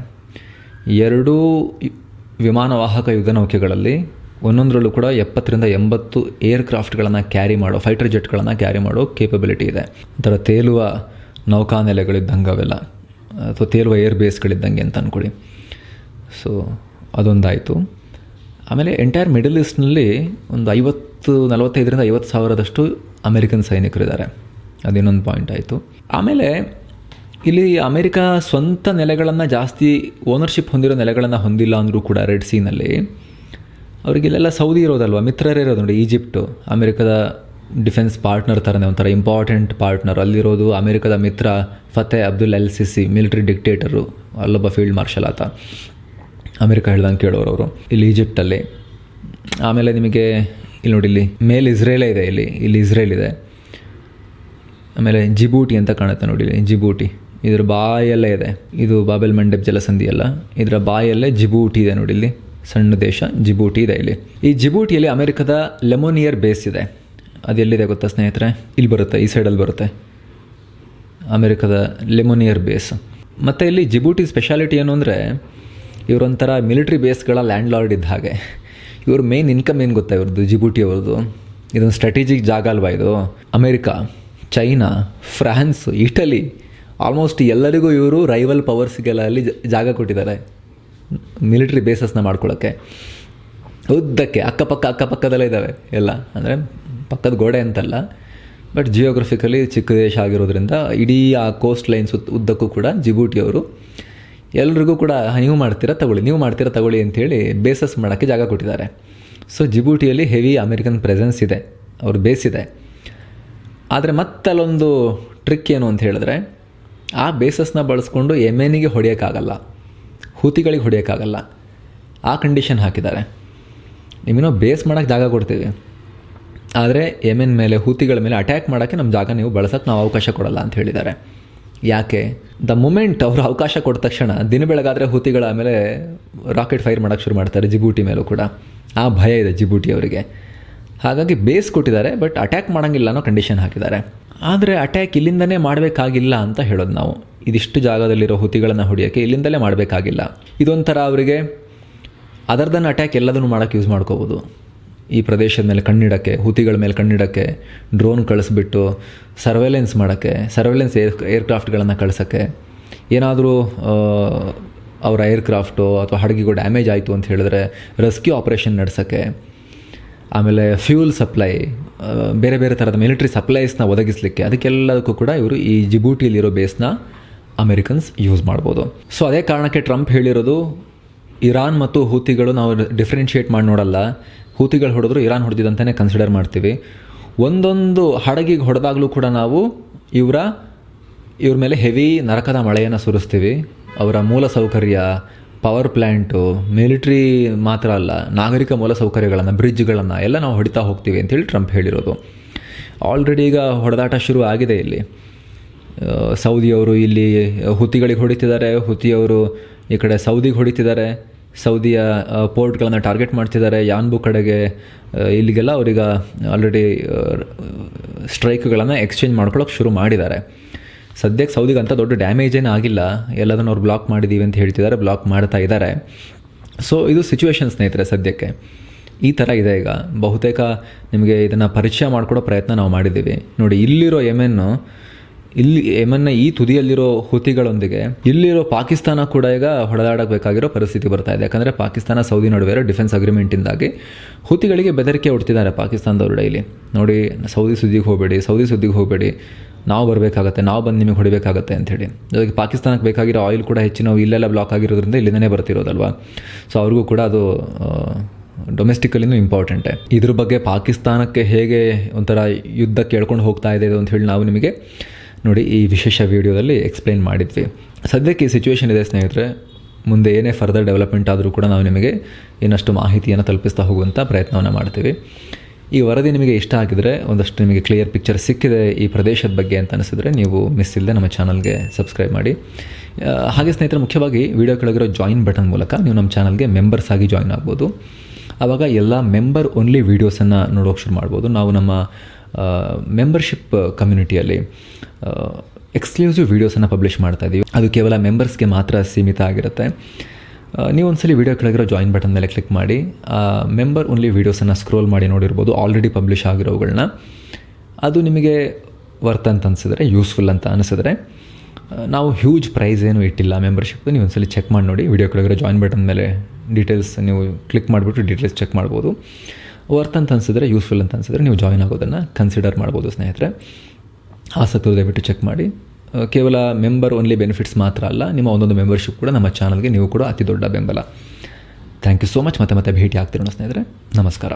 ಎರಡೂ ವಿಮಾನವಾಹಕ ಯುದ್ಧ ನೌಕೆಗಳಲ್ಲಿ ಒಂದೊಂದರಲ್ಲೂ ಕೂಡ 70-80 ಏರ್ಕ್ರಾಫ್ಟ್ಗಳನ್ನು ಕ್ಯಾರಿ ಮಾಡೋ, ಫೈಟರ್ ಜೆಟ್ಗಳನ್ನು ಕ್ಯಾರಿ ಮಾಡೋ ಕೇಪಬಿಲಿಟಿ ಇದೆ. ಒಂಥರ ತೇಲುವ ನೌಕಾನೆಲೆಗಳಿದ್ದಂಗೆ ಅವೆಲ್ಲ, ಅಥವಾ ತೇಲುವ ಏರ್ ಬೇಸ್ಗಳಿದ್ದಂಗೆ ಅಂತ ಅಂದ್ಕೊಳ್ಳಿ. ಸೊ ಅದೊಂದಾಯಿತು. ಆಮೇಲೆ ಎಂಟೈರ್ ಮಿಡಲ್ ಈಸ್ಟ್ನಲ್ಲಿ ಒಂದು 45,000-50,000 ಸಾವಿರದಷ್ಟು ಅಮೆರಿಕನ್ ಸೈನಿಕರಿದ್ದಾರೆ. ಅದಿನ್ನೊಂದು ಪಾಯಿಂಟ್ ಆಯಿತು. ಆಮೇಲೆ ಇಲ್ಲಿ ಅಮೆರಿಕ ಸ್ವಂತ ನೆಲೆಗಳನ್ನು ಜಾಸ್ತಿ ಓನರ್ಶಿಪ್ ಹೊಂದಿರೋ ನೆಲೆಗಳನ್ನು ಹೊಂದಿಲ್ಲ ಅಂದರೂ ಕೂಡ ರೆಡ್ ಸೀನಲ್ಲಿ ಅವರಿಗೆಲ್ಲ ಸೌದಿ ಇರೋದಲ್ವ, ಮಿತ್ರರೇ ಇರೋದು. ನೋಡಿ, ಈಜಿಪ್ಟು ಅಮೆರಿಕದ ಡಿಫೆನ್ಸ್ ಪಾರ್ಟ್ನರ್ ಥರನೇ, ಒಂಥರ ಇಂಪಾರ್ಟೆಂಟ್ ಪಾರ್ಟ್ನರ್. ಅಲ್ಲಿರೋದು ಅಮೆರಿಕದ ಮಿತ್ರ Fattah Abdul el Sisi, military dictator, ಅಲ್ಲೊಬ್ಬ ಫೀಲ್ಡ್ ಮಾರ್ಷಲ್ ಆತ, ಅಮೆರಿಕ ಹೇಳ್ದಂಗೆ ಕೇಳೋರು ಅವರು ಇಲ್ಲಿ ಈಜಿಪ್ಟಲ್ಲಿ. ಆಮೇಲೆ ನಿಮಗೆ ಇಲ್ಲಿ ನೋಡಿ, ಇಲ್ಲಿ ಮೇಲೆ ಇಸ್ರೇಲೇ ಇದೆ, ಇಲ್ಲಿ ಇಸ್ರೇಲ್ ಇದೆ. ಆಮೇಲೆ ಜಿಬೂಟಿ ಅಂತ ಕಾಣುತ್ತೆ ನೋಡಿ, ಜಿಬೂಟಿ ಇದರ ಬಾಯಲ್ಲೇ ಇದೆ. ಇದು ಬಾಬೆಲ್ ಮಂಡೆಬ್ ಜಲಸಂಧಿ ಅಲ್ಲ, ಇದರ ಬಾಯಲ್ಲೇ ಜಿಬೂಟಿ ಇದೆ ನೋಡಿ, ಇಲ್ಲಿ ಸಣ್ಣ ದೇಶ ಜಿಬೂಟಿ ಇದೆ ಇಲ್ಲಿ. ಈ ಜಿಬೂಟಿಯಲ್ಲಿ ಅಮೆರಿಕದ ಲೆಮೋನಿಯರ್ ಬೇಸ್ ಇದೆ. ಅದು ಎಲ್ಲಿದೆ ಗೊತ್ತಾ ಸ್ನೇಹಿತರೆ? ಇಲ್ಲಿ ಬರುತ್ತೆ, ಈ ಸೈಡಲ್ಲಿ ಬರುತ್ತೆ ಅಮೆರಿಕದ ಲೆಮೋನಿಯರ್ ಬೇಸ್. ಮತ್ತು ಇಲ್ಲಿ ಜಿಬೂಟಿ ಸ್ಪೆಷಾಲಿಟಿ ಏನು ಅಂದರೆ, ಇವರೊಂಥರ ಮಿಲಿಟ್ರಿ ಬೇಸ್ಗಳ ಲ್ಯಾಂಡ್ ಲಾರ್ಡ್ ಇದ್ದ ಹಾಗೆ. ಇವ್ರ ಮೇನ್ ಇನ್ಕಮ್ ಏನು ಗೊತ್ತಾ ಇವ್ರದ್ದು, ಜಿಬೂಟಿ ಅವ್ರದ್ದು? ಇದೊಂದು ಸ್ಟ್ರಾಟಜಿಕ್ ಜಾಗ ಅಲ್ವಾ ಇದು. America, China, France, Italy, almost ಎಲ್ಲರಿಗೂ ಇವರು ರೈವಲ್ ಪವರ್ಸ್ಗೆಲ್ಲ ಅಲ್ಲಿ ಜಾಗ ಕೊಟ್ಟಿದ್ದಾರೆ ಮಿಲಿಟ್ರಿ ಬೇಸಸ್ನ ಮಾಡ್ಕೊಳ್ಳೋಕ್ಕೆ. ಉದ್ದಕ್ಕೆ ಅಕ್ಕಪಕ್ಕದಲ್ಲೇ ಇದ್ದಾವೆ ಎಲ್ಲ, ಅಂದರೆ ಪಕ್ಕದ ಗೋಡೆ ಅಂತಲ್ಲ, ಬಟ್ ಜಿಯೋಗ್ರಫಿಕಲಿ ಚಿಕ್ಕ ದೇಶ ಆಗಿರೋದ್ರಿಂದ ಇಡೀ ಆ ಕೋಸ್ಟ್ ಲೈನ್ಸ್ ಉದ್ದಕ್ಕೂ ಕೂಡ ಜಿಬೂಟಿಯವರು ಎಲ್ರಿಗೂ ಕೂಡ ನೀವು ಮಾಡ್ತೀರಾ ತಗೊಳ್ಳಿ ಅಂಥೇಳಿ ಬೇಸಸ್ ಮಾಡೋಕ್ಕೆ ಜಾಗ ಕೊಟ್ಟಿದ್ದಾರೆ. ಸೊ ಜಿಬೂಟಿಯಲ್ಲಿ ಹೆವಿ ಅಮೆರಿಕನ್ ಪ್ರೆಸೆನ್ಸ್ ಇದೆ, ಅವ್ರ ಬೇಸ್ ಇದೆ. ಆದರೆ ಮತ್ತಲ್ಲೊಂದು ಟ್ರಿಕ್ ಏನು ಅಂತ ಹೇಳಿದ್ರೆ, ಆ ಬೇಸಸ್ನ ಬಳಸ್ಕೊಂಡು ಯೆಮೆನಿಗೆ ಹೊಡೆಯೋಕ್ಕಾಗಲ್ಲ, ಹೂತಿಗಳಿಗೆ ಹೊಡೆಯೋಕ್ಕಾಗಲ್ಲ. ಆ ಕಂಡೀಷನ್ ಹಾಕಿದ್ದಾರೆ. ನಿಮ್ಮನ್ನೋ ಬೇಸ್ ಮಾಡೋಕ್ಕೆ ಜಾಗ ಕೊಡ್ತೀವಿ, ಆದರೆ ಯೆಮೆನ್ ಮೇಲೆ, ಹೂತಿಗಳ ಮೇಲೆ ಅಟ್ಯಾಕ್ ಮಾಡೋಕ್ಕೆ ನಮ್ಮ ಜಾಗ ನೀವು ಬಳಸೋಕ್ಕೆ ನಾವು ಅವಕಾಶ ಕೊಡಲ್ಲ ಅಂತ ಹೇಳಿದ್ದಾರೆ. ಯಾಕೆ? ದ ಮೂಮೆಂಟ್ ಅವರು ಅವಕಾಶ ಕೊಟ್ಟ ತಕ್ಷಣ ದಿನ ಬೆಳಗಾದರೆ ಹೂತಿಗಳ ಮೇಲೆ ರಾಕೆಟ್ ಫೈರ್ ಮಾಡೋಕ್ಕೆ ಶುರು ಮಾಡ್ತಾರೆ, ಜಿಬೂಟಿ ಮೇಲೂ ಕೂಡ. ಆ ಭಯ ಇದೆ ಜಿಬೂಟಿ ಅವರಿಗೆ. ಹಾಗಾಗಿ ಬೇಸ್ ಕೊಟ್ಟಿದ್ದಾರೆ, ಬಟ್ ಅಟ್ಯಾಕ್ ಮಾಡೋಂಗಿಲ್ಲ ಅನ್ನೋ ಕಂಡೀಷನ್ ಹಾಕಿದ್ದಾರೆ. ಆದರೆ ಅಟ್ಯಾಕ್ ಇಲ್ಲಿಂದನೇ ಮಾಡಬೇಕಾಗಿಲ್ಲ ಅಂತ ಹೇಳೋದು ನಾವು. ಇದಿಷ್ಟು ಜಾಗದಲ್ಲಿರೋ ಹುತಿಗಳನ್ನು ಹೊಡೆಯೋಕ್ಕೆ ಇಲ್ಲಿಂದಲೇ ಮಾಡಬೇಕಾಗಿಲ್ಲ. ಇದೊಂಥರ ಅವರಿಗೆ ಅದರ್ ದನ್ ಅಟ್ಯಾಕ್ ಎಲ್ಲದನ್ನು ಮಾಡೋಕ್ಕೆ ಯೂಸ್ ಮಾಡ್ಕೋಬೋದು. ಈ ಪ್ರದೇಶದ ಮೇಲೆ ಕಣ್ಣಿಡೋಕ್ಕೆ, ಹುತಿಗಳ ಮೇಲೆ ಕಣ್ಣಿಡೋಕ್ಕೆ ಡ್ರೋನ್ ಕಳಿಸ್ಬಿಟ್ಟು ಸರ್ವೆಲೆನ್ಸ್ ಮಾಡೋಕ್ಕೆ, ಏರ್ಕ್ರಾಫ್ಟ್ಗಳನ್ನು ಕಳ್ಸೋಕ್ಕೆ, ಏನಾದರೂ ಅವರ ಏರ್ಕ್ರಾಫ್ಟು ಅಥವಾ ಹಡಗಿಗೂ ಡ್ಯಾಮೇಜ್ ಆಯಿತು ಅಂತ ಹೇಳಿದ್ರೆ ರೆಸ್ಕ್ಯೂ ಆಪರೇಷನ್ ನಡೆಸೋಕ್ಕೆ, ಆಮೇಲೆ ಫ್ಯೂಲ್ ಸಪ್ಲೈ, ಬೇರೆ ಬೇರೆ ಥರದ ಮಿಲಿಟ್ರಿ ಸಪ್ಲೈಸ್ನ ಒದಗಿಸಲಿಕ್ಕೆ, ಅದಕ್ಕೆಲ್ಲದಕ್ಕೂ ಕೂಡ ಇವರು ಈ ಜಿಬೂಟಿಯಲ್ಲಿರೋ ಬೇಸ್ನ ಅಮೆರಿಕನ್ಸ್ ಯೂಸ್ ಮಾಡ್ಬೋದು. ಸೊ ಅದೇ ಕಾರಣಕ್ಕೆ ಟ್ರಂಪ್ ಹೇಳಿರೋದು, ಇರಾನ್ ಮತ್ತು ಹೂತಿಗಳು ನಾವು ಡಿಫ್ರೆನ್ಷಿಯೇಟ್ ಮಾಡಿ ನೋಡಲ್ಲ, ಹೂತಿಗಳು ಹೊಡೆದ್ರು ಇರಾನ್ ಹೊಡೆದಿದ್ದಂತಲೇ ಕನ್ಸಿಡರ್ ಮಾಡ್ತೀವಿ. ಒಂದೊಂದು ಹಡಗಿಗೆ ಹೊಡೆದಾಗಲೂ ಕೂಡ ನಾವು ಇವ್ರ ಮೇಲೆ ಹೆವಿ ನರಕದ ಮಳೆಯನ್ನು ಸುರಿಸ್ತೀವಿ. ಅವರ ಮೂಲಸೌಕರ್ಯ, ಪವರ್ ಪ್ಲ್ಯಾಂಟು, ಮಿಲಿಟ್ರಿ ಮಾತ್ರ ಅಲ್ಲ, ನಾಗರಿಕ ಮೂಲಸೌಕರ್ಯಗಳನ್ನು, ಬ್ರಿಡ್ಜ್ಗಳನ್ನು ಎಲ್ಲ ನಾವು ಹೊಡಿತಾ ಹೋಗ್ತೀವಿ ಅಂತೇಳಿ ಟ್ರಂಪ್ ಹೇಳಿರೋದು. ಆಲ್ರೆಡಿ ಈಗ ಹೊಡೆದಾಟ ಶುರು ಆಗಿದೆ. ಇಲ್ಲಿ ಸೌದಿಯವರು ಇಲ್ಲಿ ಹುತಿಗಳಿಗೆ ಹೊಡಿತಿದ್ದಾರೆ, ಹುತಿಯವರು ಈ ಕಡೆ ಸೌದಿಗೆ ಹೊಡಿತಿದ್ದಾರೆ, ಸೌದಿಯ ಪೋರ್ಟ್ಗಳನ್ನು ಟಾರ್ಗೆಟ್ ಮಾಡ್ತಿದ್ದಾರೆ, ಯಾನ್ಬು ಕಡೆಗೆ. ಇಲ್ಲಿಗೆಲ್ಲ ಅವರೀಗ ಆಲ್ರೆಡಿ ಸ್ಟ್ರೈಕ್ಗಳನ್ನು ಎಕ್ಸ್ಚೇಂಜ್ ಮಾಡ್ಕೊಳ್ಳೋಕೆ ಶುರು ಮಾಡಿದ್ದಾರೆ. ಸದ್ಯಕ್ಕೆ ಸೌದಿಗೆ ಅಂಥ ದೊಡ್ಡ ಡ್ಯಾಮೇಜ್ ಏನೂ ಆಗಿಲ್ಲ, ಎಲ್ಲದನ್ನು ಅವ್ರು ಬ್ಲಾಕ್ ಮಾಡಿದ್ದೀವಿ ಅಂತ ಹೇಳ್ತಿದ್ದಾರೆ, ಬ್ಲಾಕ್ ಮಾಡ್ತಾ ಇದ್ದಾರೆ. ಸೊ ಇದು ಸಿಚುವೇಶನ್ ಸ್ನೇಹಿತರೆ ಸದ್ಯಕ್ಕೆ ಈ ಥರ ಇದೆ. ಈಗ ಬಹುತೇಕ ನಿಮಗೆ ಇದನ್ನು ಪರಿಚಯ ಮಾಡಿಕೊಡೋ ಪ್ರಯತ್ನ ನಾವು ಮಾಡಿದ್ದೀವಿ. ನೋಡಿ, ಇಲ್ಲಿರೋ ಯೆಮೆನ್ನ ಈ ತುದಿಯಲ್ಲಿರೋ ಹುತಿಗಳೊಂದಿಗೆ ಇಲ್ಲಿರೋ ಪಾಕಿಸ್ತಾನ ಕೂಡ ಈಗ ಹೊಡೆದಾಡಬೇಕಾಗಿರೋ ಪರಿಸ್ಥಿತಿ ಬರ್ತಾ ಇದೆ. ಯಾಕಂದರೆ ಪಾಕಿಸ್ತಾನ ಸೌದಿ ನಡುವೆ ಇರೋ ಡಿಫೆನ್ಸ್ ಅಗ್ರಿಮೆಂಟಿಂದಾಗಿ ಹುತಿಗಳಿಗೆ ಬೆದರಿಕೆ ಹೊಡ್ತಿದ್ದಾರೆ ಪಾಕಿಸ್ತಾನದವರು ಡೈಲಿ. ನೋಡಿ, ಸೌದಿ ಸುದ್ದಿಗೆ ಹೋಗಬೇಡಿ, ನಾವು ಬರಬೇಕಾಗತ್ತೆ, ನಾವು ಬಂದು ನಿಮಗೆ ಹೊಡಿಬೇಕಾಗತ್ತೆ ಅಂಥೇಳಿ. ಜೊತೆಗೆ ಪಾಕಿಸ್ತಾನಕ್ಕೆ ಬೇಕಾಗಿರೋ ಆಯಿಲ್ ಕೂಡ ಹೆಚ್ಚಿನ ಇಲ್ಲೆಲ್ಲ ಬ್ಲಾಕ್ ಆಗಿರೋದ್ರಿಂದ ಇಲ್ಲಿಂದನೇ ಬರ್ತಿರೋದಲ್ವ. ಸೊ ಅವ್ರಿಗೂ ಕೂಡ ಅದು ಡೊಮೆಸ್ಟಿಕಲಿನೂ ಇಂಪಾರ್ಟೆಂಟೇ. ಇದ್ರ ಬಗ್ಗೆ ಪಾಕಿಸ್ತಾನಕ್ಕೆ ಹೇಗೆ ಒಂಥರ ಯುದ್ಧ ಕೇಳ್ಕೊಂಡು ಹೋಗ್ತಾ ಇದೆ ಅಂತ ಹೇಳಿ ನಾವು ನಿಮಗೆ ನೋಡಿ ಈ ವಿಶೇಷ ವಿಡಿಯೋದಲ್ಲಿ ಎಕ್ಸ್ಪ್ಲೈನ್ ಮಾಡಿದ್ವಿ. ಸದ್ಯಕ್ಕೆ ಈ ಸಿಚುವೇಶನ್ ಇದೆ ಸ್ನೇಹಿತರೆ. ಮುಂದೆ ಏನೇ ಫರ್ದರ್ ಡೆವಲಪ್ಮೆಂಟ್ ಆದರೂ ಕೂಡ ನಾವು ನಿಮಗೆ ಇನ್ನಷ್ಟು ಮಾಹಿತಿಯನ್ನು ತಲುಪಿಸ್ತಾ ಹೋಗುವಂಥ ಪ್ರಯತ್ನವನ್ನು ಮಾಡ್ತೀವಿ. ಈ ವರದಿ ನಿಮಗೆ ಇಷ್ಟ ಆಗಿದರೆ, ಒಂದಷ್ಟು ನಿಮಗೆ ಕ್ಲಿಯರ್ ಪಿಕ್ಚರ್ ಸಿಕ್ಕಿದೆ ಈ ಪ್ರದೇಶದ ಬಗ್ಗೆ ಅಂತ ಅನಿಸಿದ್ರೆ, ನೀವು ಮಿಸ್ ಇಲ್ಲದೆ ನಮ್ಮ ಚಾನಲ್ಗೆ ಸಬ್ಸ್ಕ್ರೈಬ್ ಮಾಡಿ. ಹಾಗೆ ಸ್ನೇಹಿತರೆ, ಮುಖ್ಯವಾಗಿ ವಿಡಿಯೋ ಕೆಳಗಿರೋ ಜಾಯಿನ್ ಬಟನ್ ಮೂಲಕ ನೀವು ನಮ್ಮ ಚಾನಲ್ಗೆ ಮೆಂಬರ್ಸ್ ಆಗಿ ಜಾಯಿನ್ ಆಗ್ಬೋದು. ಆವಾಗ ಎಲ್ಲ ಮೆಂಬರ್ ಓನ್ಲಿ ವೀಡಿಯೋಸನ್ನು ನೋಡೋಕೆ ಶುರು ಮಾಡ್ಬೋದು. ನಾವು ನಮ್ಮ ಮೆಂಬರ್ಶಿಪ್ ಕಮ್ಯುನಿಟಿಯಲ್ಲಿ ಎಕ್ಸ್ಕ್ಲೂಸಿವ್ ವೀಡಿಯೋಸನ್ನು ಪಬ್ಲಿಷ್ ಮಾಡ್ತಾಯಿದ್ದೀವಿ. ಅದು ಕೇವಲ ಮೆಂಬರ್ಸ್ಗೆ ಮಾತ್ರ ಸೀಮಿತ ಆಗಿರುತ್ತೆ. ನೀವು ಒಂದ್ಸಲಿ ವೀಡಿಯೋ ಕೆಳಗಿರೋ ಜಾಯಿನ್ ಬಟನ್ ಮೇಲೆ ಕ್ಲಿಕ್ ಮಾಡಿ ಮೆಂಬರ್ ಓನ್ಲಿ ವೀಡಿಯೋಸನ್ನು ಸ್ಕ್ರೋಲ್ ಮಾಡಿ ನೋಡಿರ್ಬೋದು, ಆಲ್ರೆಡಿ ಪಬ್ಲಿಷ್ ಆಗಿರೋವುಗಳನ್ನ. ಅದು ನಿಮಗೆ ವರ್ತ್ ಅಂತ ಅನಿಸಿದ್ರೆ, ಯೂಸ್ಫುಲ್ ಅಂತ ಅನಿಸಿದ್ರೆ, ನಾವು ಹ್ಯೂಜ್ ಪ್ರೈಸ್ ಏನೂ ಇಟ್ಟಿಲ್ಲ ಮೆಂಬರ್ಶಿಪ್. ನೀವು ಒಂದ್ಸಲಿ ಚೆಕ್ ಮಾಡಿ ನೋಡಿ. ವೀಡಿಯೋ ಕೆಳಗಿರೋ ಜಾಯಿನ್ ಬಟನ್ ಮೇಲೆ ಡೀಟೇಲ್ಸ್ ನೀವು ಕ್ಲಿಕ್ ಮಾಡಿಬಿಟ್ಟು ಡೀಟೇಲ್ಸ್ ಚೆಕ್ ಮಾಡ್ಬೋದು. ವರ್ತ್ ಅಂತ ಅನಿಸಿದ್ರೆ, ಯೂಸ್ಫುಲ್ ಅಂತ ಅನಿಸಿದ್ರೆ ನೀವು ಜಾಯಿನ್ ಆಗೋದನ್ನು ಕನ್ಸಿಡರ್ ಮಾಡ್ಬೋದು ಸ್ನೇಹಿತರೆ. ಆಸಕ್ತಿ ದಯವಿಟ್ಟು ಚೆಕ್ ಮಾಡಿ. ಕೇವಲ ಮೆಂಬರ್ ಓನ್ಲಿ ಬೆನಿಫಿಟ್ಸ್ ಮಾತ್ರ ಅಲ್ಲ, ನಿಮ್ಮ ಒಂದೊಂದು ಮೆಂಬರ್ಶಿಪ್ ಕೂಡ ನಮ್ಮ ಚಾನಲ್ಗೆ ನೀವು ಕೂಡ ಅತಿ ದೊಡ್ಡ ಬೆಂಬಲ. Thank you so much. ಮತ್ತೆ ಭೇಟಿ ಆಗ್ತಿರೋಣ ಸ್ನೇಹಿತರೆ. ನಮಸ್ಕಾರ.